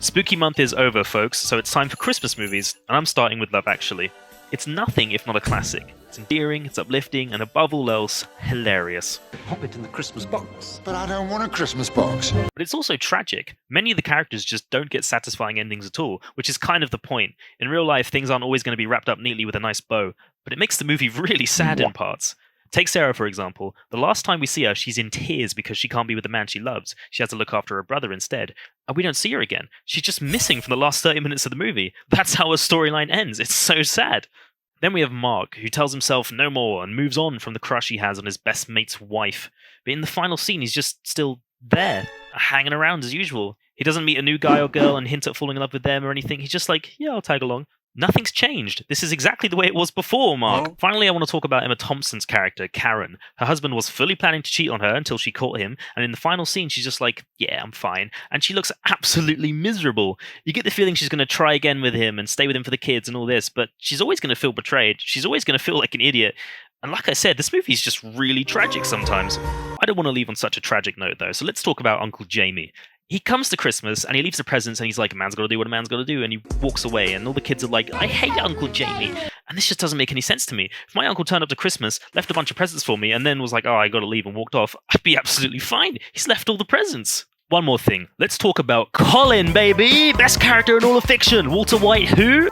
Spooky month is over, folks, so it's time for Christmas movies, and I'm starting with Love Actually. It's nothing if not a classic. It's endearing, it's uplifting, and above all else, hilarious. Pop it in the Christmas box. But I don't want a Christmas box. But it's also tragic. Many of the characters just don't get satisfying endings at all, which is kind of the point. In real life, things aren't always going to be wrapped up neatly with a nice bow, but it makes the movie really sad in parts. Take Sarah, for example. The last time we see her, she's in tears because she can't be with the man she loves. She has to look after her brother instead. And we don't see her again. She's just missing from the last 30 minutes of the movie. That's how her storyline ends. It's so sad. Then we have Mark, who tells himself no more and moves on from the crush he has on his best mate's wife. But in the final scene, he's just still there, hanging around as usual. He doesn't meet a new guy or girl and hint at falling in love with them or anything. He's just like, yeah, I'll tag along. Nothing's changed. This is exactly the way it was before, Mark. Oh. Finally, I want to talk about Emma Thompson's character, Karen. Her husband was fully planning to cheat on her until she caught him, and in the final scene, she's just like, yeah, I'm fine. And she looks absolutely miserable. You get the feeling she's going to try again with him and stay with him for the kids and all this, but she's always going to feel betrayed. She's always going to feel like an idiot. And like I said, this movie is just really tragic sometimes. I don't want to leave on such a tragic note, though, so let's talk about Uncle Jamie. He comes to Christmas and he leaves the presents and he's like, a man's got to do what a man's got to do, and he walks away and all the kids are like, I hate Uncle Jamie. And this just doesn't make any sense to me. If my uncle turned up to Christmas, left a bunch of presents for me, and then was like, oh, I got to leave and walked off, I'd be absolutely fine. He's left all the presents. One more thing. Let's talk about Colin, baby! Best character in all of fiction. Walter White who?